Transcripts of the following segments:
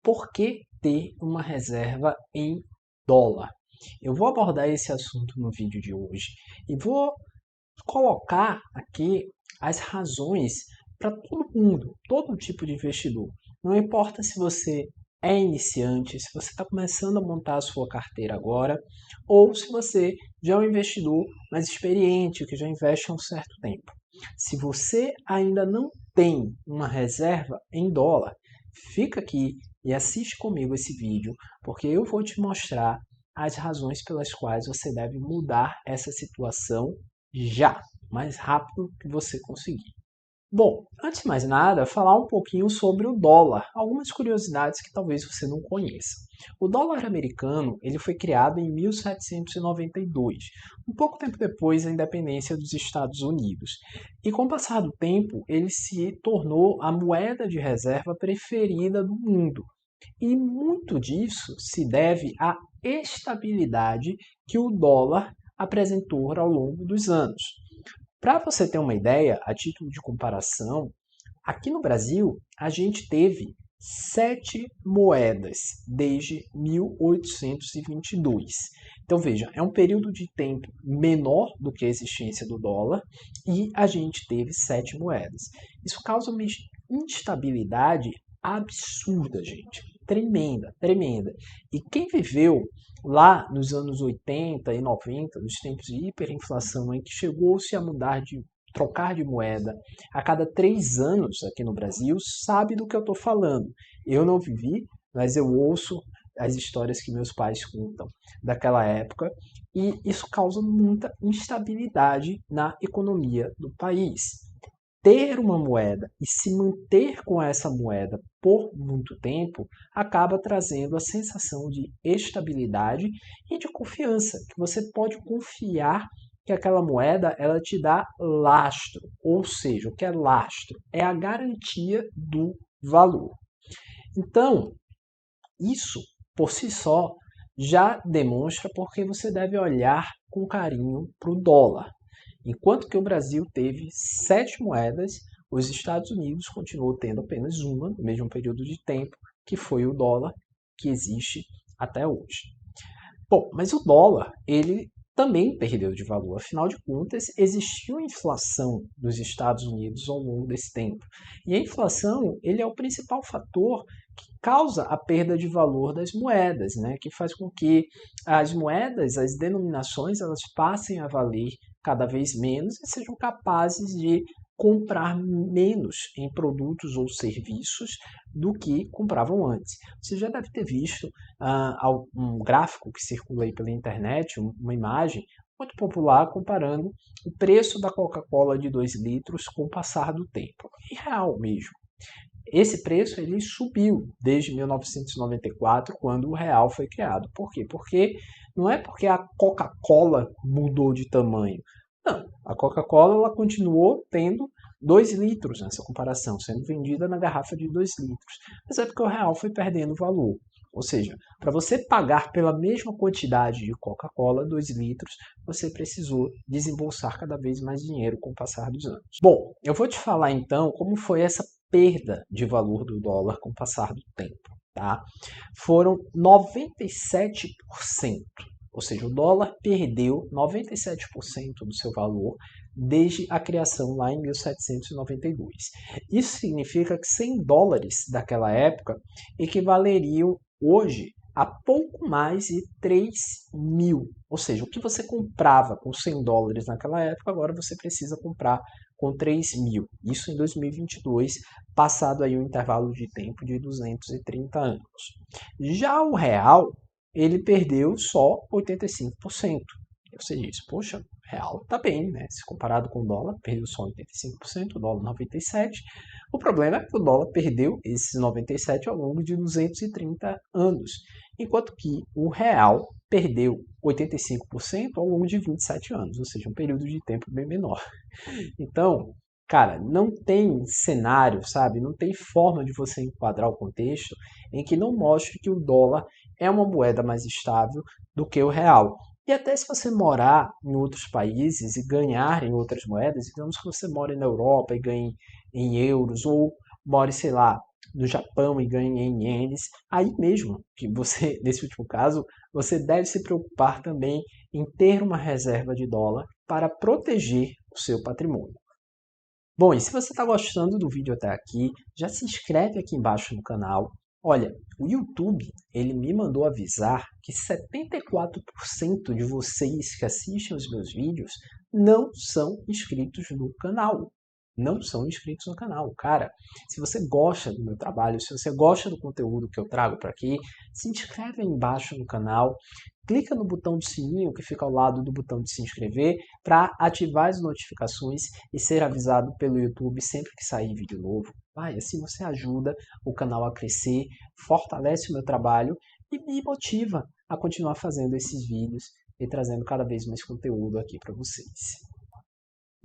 por que ter uma reserva em dólar? Eu vou abordar esse assunto no vídeo de hoje e vou colocar aqui as razões para todo mundo, todo tipo de investidor. Não importa se você é iniciante, se você está começando a montar a sua carteira agora, ou se você já é um investidor mais experiente, que já investe há um certo tempo. Se você ainda não tem uma reserva em dólar, fica aqui e assiste comigo esse vídeo, porque eu vou te mostrar as razões pelas quais você deve mudar essa situação já, mais rápido que você conseguir. Bom, antes de mais nada, falar um pouquinho sobre o dólar, algumas curiosidades que talvez você não conheça. O dólar americano ele foi criado em 1792, um pouco tempo depois da independência dos Estados Unidos. E com o passar do tempo, ele se tornou a moeda de reserva preferida do mundo. E muito disso se deve à estabilidade que o dólar apresentou ao longo dos anos. Para você ter uma ideia, a título de comparação, aqui no Brasil a gente teve 7 moedas desde 1822. Então veja, é um período de tempo menor do que a existência do dólar e a gente teve 7 moedas. Isso causa uma instabilidade absurda, gente. Tremenda, tremenda. E quem viveu lá nos anos 80 e 90, nos tempos de hiperinflação, em que chegou-se a trocar de moeda a cada 3 anos aqui no Brasil, sabe do que eu estou falando. Eu não vivi, mas eu ouço as histórias que meus pais contam daquela época, e isso causa muita instabilidade na economia do país. Ter uma moeda e se manter com essa moeda por muito tempo acaba trazendo a sensação de estabilidade e de confiança, que você pode confiar que aquela moeda ela te dá lastro, ou seja, o que é lastro? É a garantia do valor. Então, isso por si só já demonstra porque você deve olhar com carinho para o dólar. Enquanto que o Brasil teve 7 moedas, os Estados Unidos continuou tendo apenas uma no mesmo período de tempo, que foi o dólar, que existe até hoje. Bom, mas o dólar, ele também perdeu de valor. Afinal de contas, existiu inflação nos Estados Unidos ao longo desse tempo. E a inflação, ele é o principal fator que causa a perda de valor das moedas, né? Que faz com que as moedas, as denominações, elas passem a valer cada vez menos e sejam capazes de comprar menos em produtos ou serviços do que compravam antes. Você já deve ter visto um gráfico que circula aí pela internet, uma imagem muito popular comparando o preço da Coca-Cola de 2 litros com o passar do tempo. É real mesmo. Esse preço ele subiu desde 1994, quando o real foi criado. Por quê? Porque não é porque a Coca-Cola mudou de tamanho. Não, a Coca-Cola ela continuou tendo 2 litros nessa comparação, sendo vendida na garrafa de 2 litros. Mas é porque o real foi perdendo valor. Ou seja, para você pagar pela mesma quantidade de Coca-Cola, 2 litros, você precisou desembolsar cada vez mais dinheiro com o passar dos anos. Bom, eu vou te falar então como foi essa perda de valor do dólar com o passar do tempo. Tá? Foram 97%. Ou seja, o dólar perdeu 97% do seu valor desde a criação lá em 1792. Isso significa que 100 dólares daquela época equivaleriam hoje a pouco mais de 3.000. Ou seja, o que você comprava com 100 dólares naquela época, agora você precisa comprar com 3.000. Isso em 2022, passado aí um intervalo de tempo de 230 anos. Já o real, ele perdeu só 85%. Você diz, poxa, o real tá bem, né? Se comparado com o dólar, perdeu só 85%, o dólar 97%. O problema é que o dólar perdeu esses 97% ao longo de 230 anos, enquanto que o real perdeu 85% ao longo de 27 anos, ou seja, um período de tempo bem menor. Então, cara, não tem cenário, sabe? Não tem forma de você enquadrar o contexto em que não mostre que o dólar é uma moeda mais estável do que o real. E até se você morar em outros países e ganhar em outras moedas, digamos que você mora na Europa e ganhe em euros, ou more, sei lá, no Japão e ganha em ienes, aí mesmo que você, nesse último caso, você deve se preocupar também em ter uma reserva de dólar para proteger o seu patrimônio. Bom, e se você está gostando do vídeo até aqui, já se inscreve aqui embaixo no canal. Olha, o YouTube, ele me mandou avisar que 74% de vocês que assistem os meus vídeos não são inscritos no canal. Não são inscritos no canal. Cara, se você gosta do meu trabalho, se você gosta do conteúdo que eu trago para aqui, se inscreve aí embaixo no canal, clica no botão do sininho que fica ao lado do botão de se inscrever para ativar as notificações e ser avisado pelo YouTube sempre que sair vídeo novo. Vai, assim você ajuda o canal a crescer, fortalece o meu trabalho e me motiva a continuar fazendo esses vídeos e trazendo cada vez mais conteúdo aqui para vocês.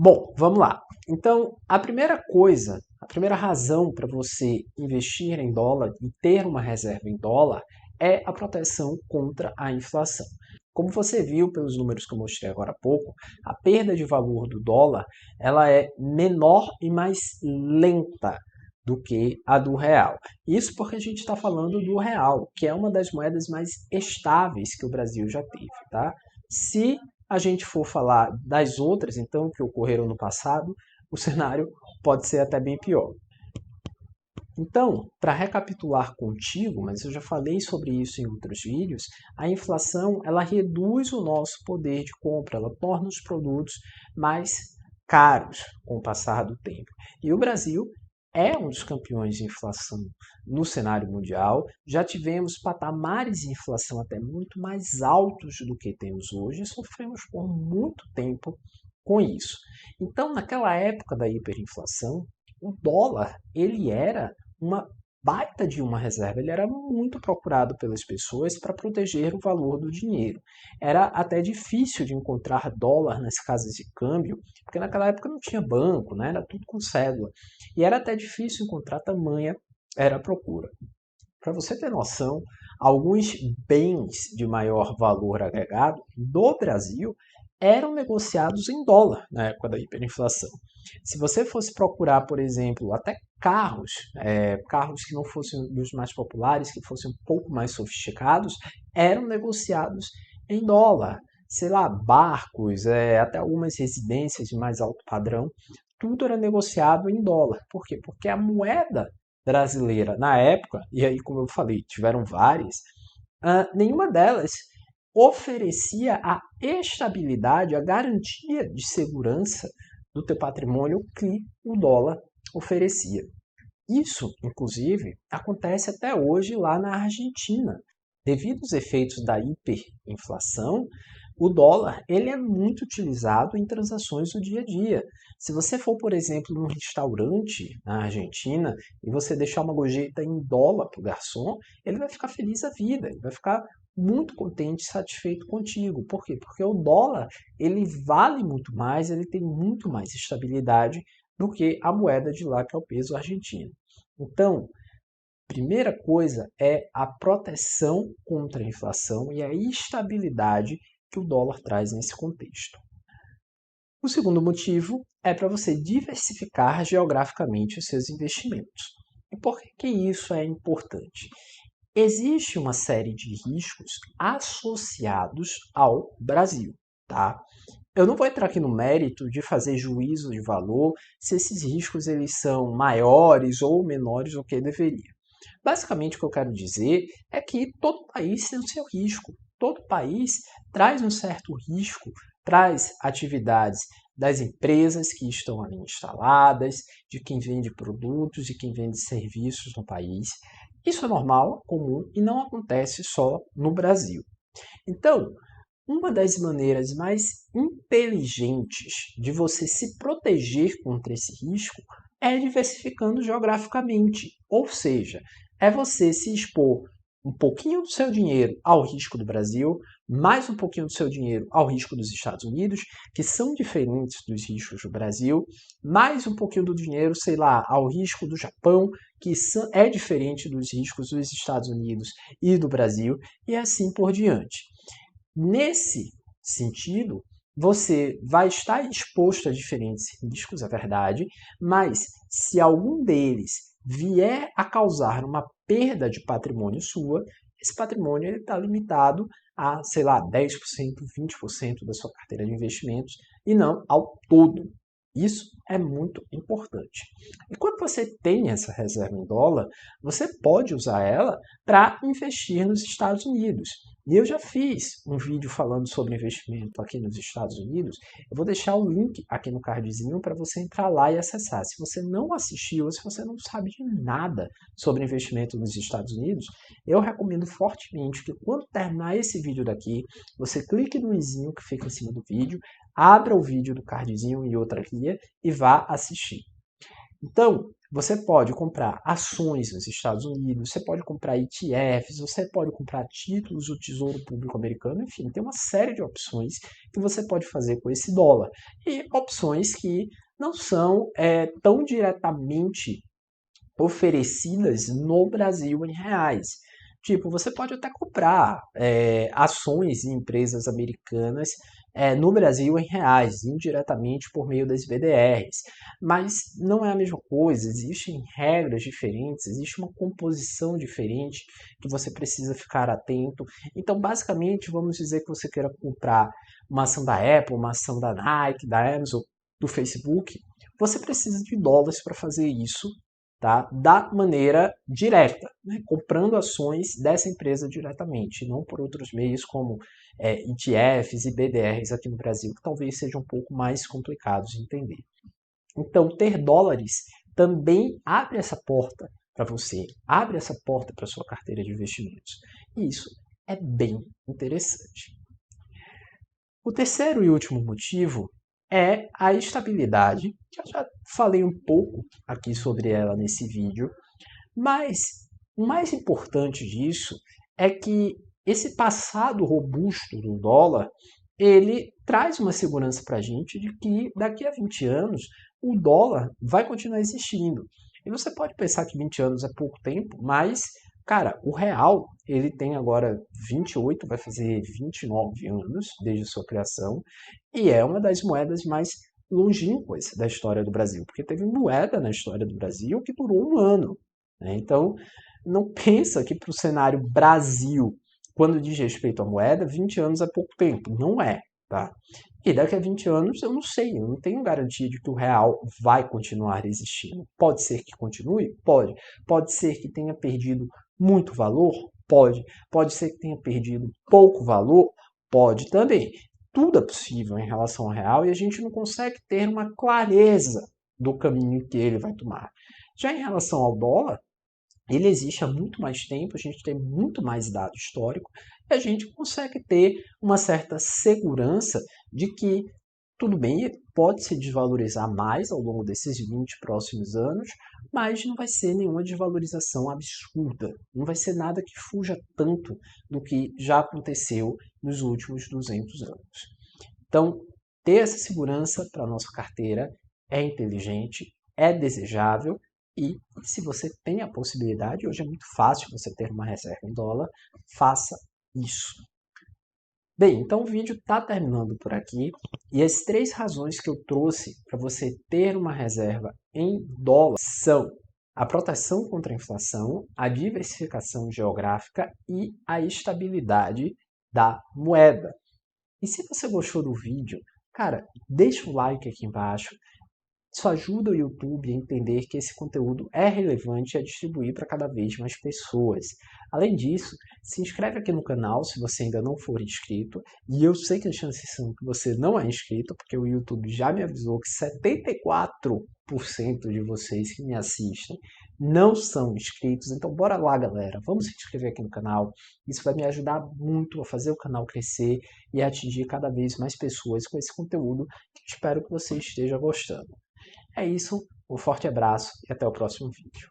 Bom, vamos lá. Então, a primeira coisa, a primeira razão para você investir em dólar e ter uma reserva em dólar é a proteção contra a inflação. Como você viu pelos números que eu mostrei agora há pouco, a perda de valor do dólar ela é menor e mais lenta do que a do real. Isso porque a gente está falando do real, que é uma das moedas mais estáveis que o Brasil já teve, tá? Se a gente for falar das outras, então, que ocorreram no passado, o cenário pode ser até bem pior. Então, para recapitular contigo, mas eu já falei sobre isso em outros vídeos, a inflação ela reduz o nosso poder de compra, ela torna os produtos mais caros com o passar do tempo. E o Brasil é um dos campeões de inflação no cenário mundial. Já tivemos patamares de inflação até muito mais altos do que temos hoje e sofremos por muito tempo com isso. Então, naquela época da hiperinflação, o dólar ele era uma baita de uma reserva, ele era muito procurado pelas pessoas para proteger o valor do dinheiro. Era até difícil de encontrar dólar nas casas de câmbio, porque naquela época não tinha banco, né? Era tudo com cédula. E era até difícil encontrar tamanha era a procura. Para você ter noção, alguns bens de maior valor agregado do Brasil eram negociados em dólar na época da hiperinflação. Se você fosse procurar, por exemplo, até carros, carros que não fossem dos mais populares, que fossem um pouco mais sofisticados, eram negociados em dólar. Sei lá, barcos, até algumas residências de mais alto padrão, tudo era negociado em dólar. Por quê? Porque a moeda brasileira na época, e aí como eu falei, tiveram várias, nenhuma delas oferecia a estabilidade, a garantia de segurança do teu patrimônio que o dólar oferecia. Isso, inclusive, acontece até hoje lá na Argentina. Devido aos efeitos da hiperinflação, o dólar ele é muito utilizado em transações do dia a dia. Se você for, por exemplo, num restaurante na Argentina e você deixar uma gorjeta em dólar para o garçom, ele vai ficar feliz a vida, ele vai ficar muito contente e satisfeito contigo. Por quê? Porque o dólar ele vale muito mais, ele tem muito mais estabilidade do que a moeda de lá, que é o peso argentino. Então, primeira coisa é a proteção contra a inflação e a estabilidade que o dólar traz nesse contexto. O segundo motivo é para você diversificar geograficamente os seus investimentos. E por que isso é importante? Existe uma série de riscos associados ao Brasil, tá? Eu não vou entrar aqui no mérito de fazer juízo de valor se esses riscos eles são maiores ou menores do que deveria. Basicamente, o que eu quero dizer é que todo país tem o seu risco. Todo país traz um certo risco, traz atividades das empresas que estão ali instaladas, de quem vende produtos, de quem vende serviços no país. Isso é normal, comum e não acontece só no Brasil. Então, uma das maneiras mais inteligentes de você se proteger contra esse risco é diversificando geograficamente, ou seja, é você se expor um pouquinho do seu dinheiro ao risco do Brasil, mais um pouquinho do seu dinheiro ao risco dos Estados Unidos, que são diferentes dos riscos do Brasil, mais um pouquinho do dinheiro, sei lá, ao risco do Japão, que é diferente dos riscos dos Estados Unidos e do Brasil, e assim por diante. Nesse sentido, você vai estar exposto a diferentes riscos, é verdade, mas se algum deles vier a causar uma perda de patrimônio sua, esse patrimônio está limitado a, sei lá, 10%, 20% da sua carteira de investimentos e não ao todo. Isso é muito importante. E quando você tem essa reserva em dólar, você pode usar ela para investir nos Estados Unidos. E eu já fiz um vídeo falando sobre investimento aqui nos Estados Unidos. Eu vou deixar o link aqui no cardzinho para você entrar lá e acessar. Se você não assistiu ou se você não sabe de nada sobre investimento nos Estados Unidos, eu recomendo fortemente que quando terminar esse vídeo daqui, você clique no izinho que fica em cima do vídeo, abra o vídeo do cardzinho e outra guia e vá assistir. Então, você pode comprar ações nos Estados Unidos, você pode comprar ETFs, você pode comprar títulos do Tesouro Público Americano, enfim, tem uma série de opções que você pode fazer com esse dólar. E opções que não são tão diretamente oferecidas no Brasil em reais. Tipo, você pode até comprar ações em empresas americanas no Brasil em reais, indiretamente por meio das BDRs. Mas não é a mesma coisa, existem regras diferentes, existe uma composição diferente que você precisa ficar atento. Então, basicamente, vamos dizer que você queira comprar uma ação da Apple, uma ação da Nike, da Amazon, do Facebook, você precisa de dólares para fazer isso, tá? Da maneira direta, né? Comprando ações dessa empresa diretamente, não por outros meios como ETFs e BDRs aqui no Brasil, que talvez sejam um pouco mais complicados de entender. Então, ter dólares também abre essa porta para você, abre essa porta para sua carteira de investimentos. E isso é bem interessante. O terceiro e último motivo é a estabilidade, que eu já falei um pouco aqui sobre ela nesse vídeo, mas o mais importante disso é que esse passado robusto do dólar, ele traz uma segurança para a gente de que daqui a 20 anos o dólar vai continuar existindo. E você pode pensar que 20 anos é pouco tempo, mas, cara, o real, ele tem agora 28, vai fazer 29 anos desde a sua criação, e é uma das moedas mais longínquas da história do Brasil, porque teve moeda na história do Brasil que durou um ano, né? Então, não pensa que para o cenário Brasil, quando diz respeito à moeda, 20 anos é pouco tempo. Não é, tá? E daqui a 20 anos eu não sei, eu não tenho garantia de que o real vai continuar existindo. Pode ser que continue? Pode. Pode ser que tenha perdido muito valor? Pode. Pode ser que tenha perdido pouco valor? Pode também. Tudo é possível em relação ao real e a gente não consegue ter uma clareza do caminho que ele vai tomar. Já em relação ao dólar, ele existe há muito mais tempo, a gente tem muito mais dado histórico e a gente consegue ter uma certa segurança de que, tudo bem, ele pode se desvalorizar mais ao longo desses 20 próximos anos, mas não vai ser nenhuma desvalorização absurda, não vai ser nada que fuja tanto do que já aconteceu nos últimos 200 anos. Então, ter essa segurança para a nossa carteira é inteligente, é desejável. E se você tem a possibilidade, hoje é muito fácil você ter uma reserva em dólar, faça isso. Bem, então o vídeo está terminando por aqui. E as 3 razões que eu trouxe para você ter uma reserva em dólar são a proteção contra a inflação, a diversificação geográfica e a estabilidade da moeda. E se você gostou do vídeo, cara, deixa o like aqui embaixo. Isso ajuda o YouTube a entender que esse conteúdo é relevante e a distribuir para cada vez mais pessoas. Além disso, se inscreve aqui no canal se você ainda não for inscrito. E eu sei que as chances são que você não é inscrito, porque o YouTube já me avisou que 74% de vocês que me assistem não são inscritos. Então bora lá, galera. Vamos se inscrever aqui no canal. Isso vai me ajudar muito a fazer o canal crescer e a atingir cada vez mais pessoas com esse conteúdo que espero que você esteja gostando. É isso, um forte abraço e até o próximo vídeo.